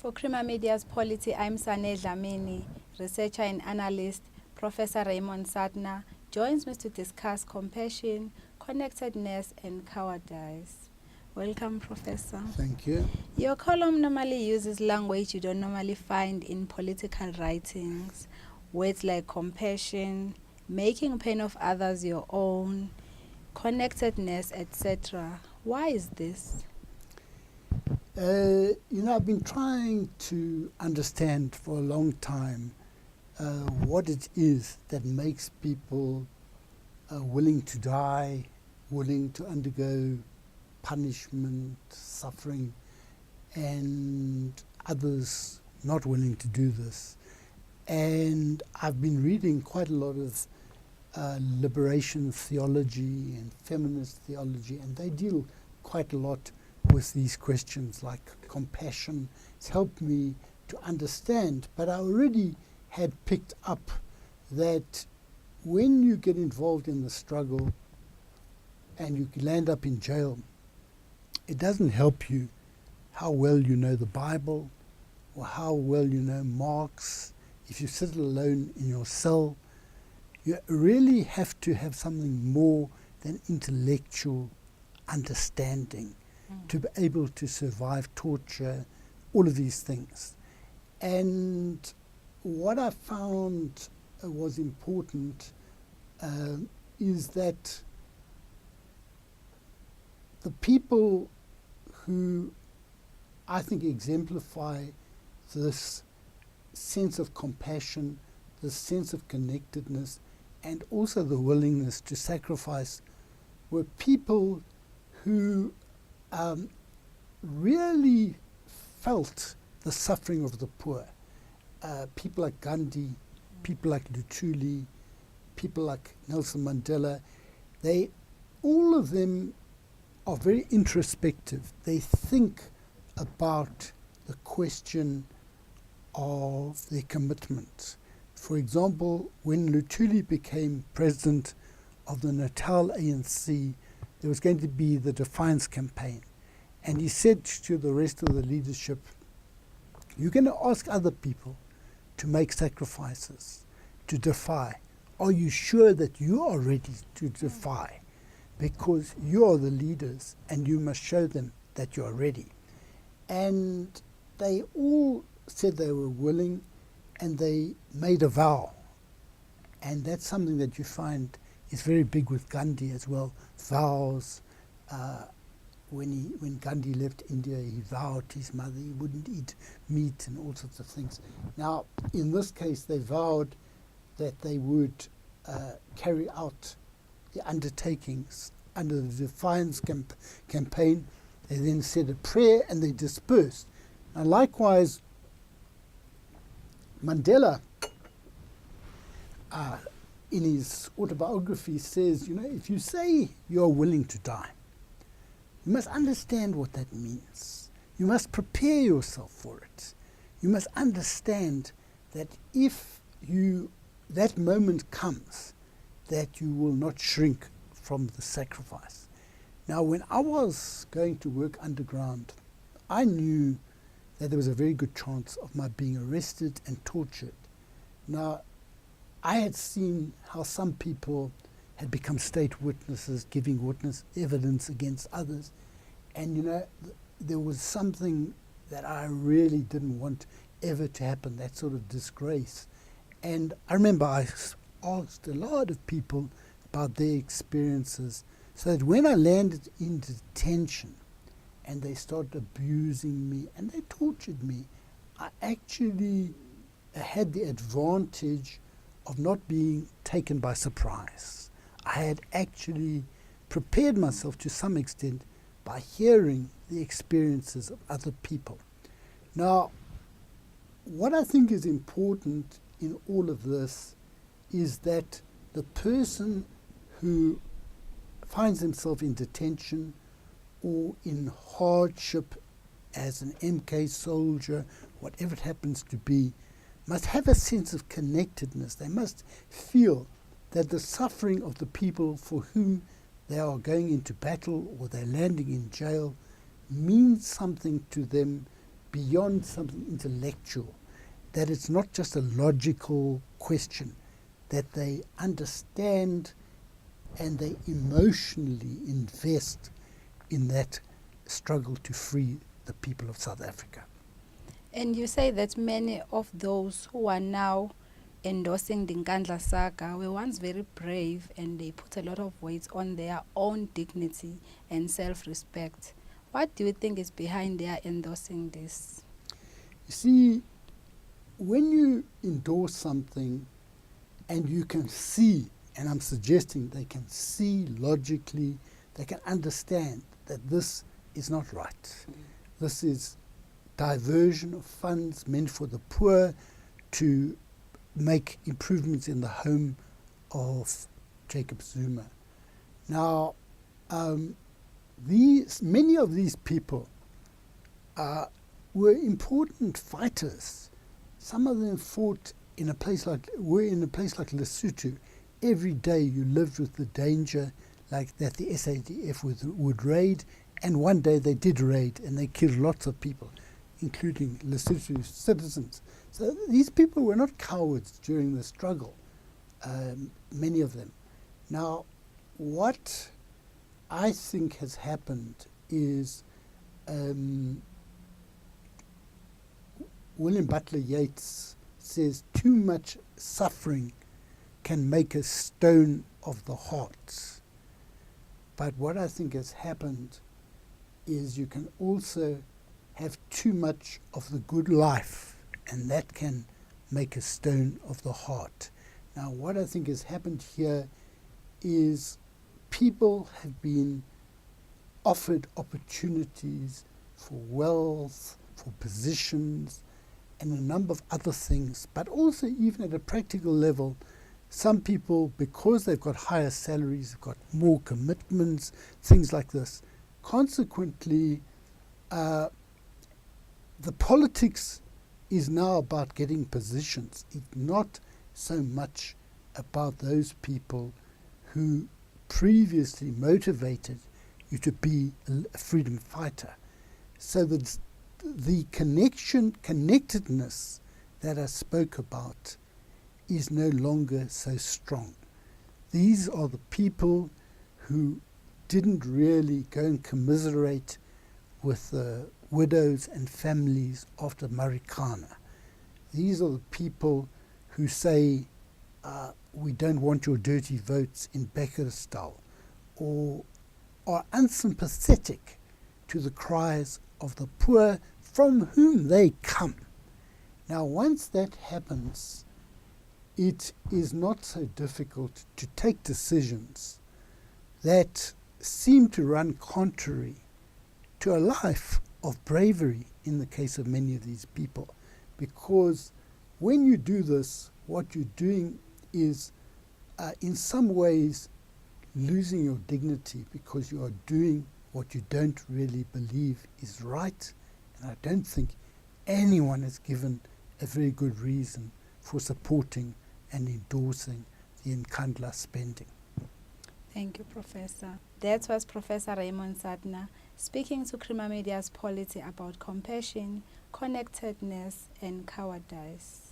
For Creamer Media's Polity, I'm Sane Dhlamini, researcher and analyst. Professor Raymond Suttner joins me to discuss compassion, connectedness, and cowardice. Welcome, Professor. Thank you. Your column normally uses language you don't normally find in political writings. Words like compassion, making pain of others your own, connectedness, etc. Why is this? I've been trying to understand for a long time what it is that makes people willing to die, willing to undergo punishment, suffering, and others not willing to do this. And I've been reading quite a lot of liberation theology and feminist theology, and they deal quite a lot with these questions like compassion. It's helped me to understand, but I already had picked up that when you get involved in the struggle and you land up in jail, it doesn't help you how well you know the Bible or how well you know Marx. If you sit alone in your cell, you really have to have something more than intellectual understanding to be able to survive torture, all of these things. And what I found was important is that the people who I think exemplify this sense of compassion, this sense of connectedness, and also the willingness to sacrifice were people who really felt the suffering of the poor. People like Gandhi, people like Luthuli, people like Nelson Mandela, all of them are very introspective. They think about the question of their commitment. For example, when Luthuli became president of the Natal ANC, there was going to be the Defiance campaign. And he said to the rest of the leadership, you're going to ask other people to make sacrifices, to defy. Are you sure that you are ready to defy? Because you are the leaders and you must show them that you are ready. And they all said they were willing, and they made a vow. And that's something that you find is very big with Gandhi as well. Vows. When Gandhi left India, he vowed to his mother he wouldn't eat meat and all sorts of things. Now, in this case, they vowed that they would carry out the undertakings under the Defiance campaign. They then said a prayer and they dispersed. Now, likewise, Mandela, in his autobiography, says, if you say you're willing to die, you must understand what that means. You must prepare yourself for it. You must understand that if that moment comes, that you will not shrink from the sacrifice. Now, when I was going to work underground, I knew that there was a very good chance of my being arrested and tortured. Now, I had seen how some people had become state witnesses, giving witness evidence against others. And, there was something that I really didn't want ever to happen, that sort of disgrace. And I remember I asked a lot of people about their experiences, so that when I landed in detention and they started abusing me and they tortured me, I actually had the advantage of not being taken by surprise. I had actually prepared myself to some extent by hearing the experiences of other people. Now, what I think is important in all of this is that the person who finds himself in detention or in hardship as an MK soldier, whatever it happens to be, must have a sense of connectedness. They must feel that the suffering of the people for whom they are going into battle or they're landing in jail means something to them beyond something intellectual, that it's not just a logical question, that they understand and they emotionally invest in that struggle to free the people of South Africa. And you say that many of those who are now endorsing the Nkandla saga were once very brave, and they put a lot of weight on their own dignity and self-respect. What do you think is behind their endorsing this? You see, when you endorse something and you can see, and I'm suggesting they can see logically, they can understand that this is not right. This is diversion of funds meant for the poor to make improvements in the home of Jacob Zuma. Now, many of these people were important fighters. Some of them fought in a place like Lesotho. Every day you lived with the danger like that the SADF would raid, and one day they did raid and they killed lots of people, including Lesotho citizens. So these people were not cowards during the struggle, many of them. Now, what I think has happened is William Butler Yeats says too much suffering can make a stone of the heart. But what I think has happened is you can also have too much of the good life, and that can make a stone of the heart. Now, what I think has happened here is people have been offered opportunities for wealth, for positions, and a number of other things, but also even at a practical level, some people, because they've got higher salaries, have got more commitments, things like this. Consequently, the politics is now about getting positions. It's not so much about those people who previously motivated you to be a freedom fighter. So that the connectedness that I spoke about is no longer so strong. These are the people who didn't really go and commiserate with the widows and families after Marikana. These are the people who say, we don't want your dirty votes in Bekkerstal, or are unsympathetic to the cries of the poor from whom they come. Now, once that happens, it is not so difficult to take decisions that seem to run contrary to a life of bravery in the case of many of these people. Because when you do this, what you're doing is, in some ways, losing your dignity, because you are doing what you don't really believe is right. And I don't think anyone has given a very good reason for supporting and endorsing the Nkandla spending. Thank you, Professor. That was Professor Raymond Suttner speaking to Creamer Media's Polity about compassion, connectedness, and cowardice.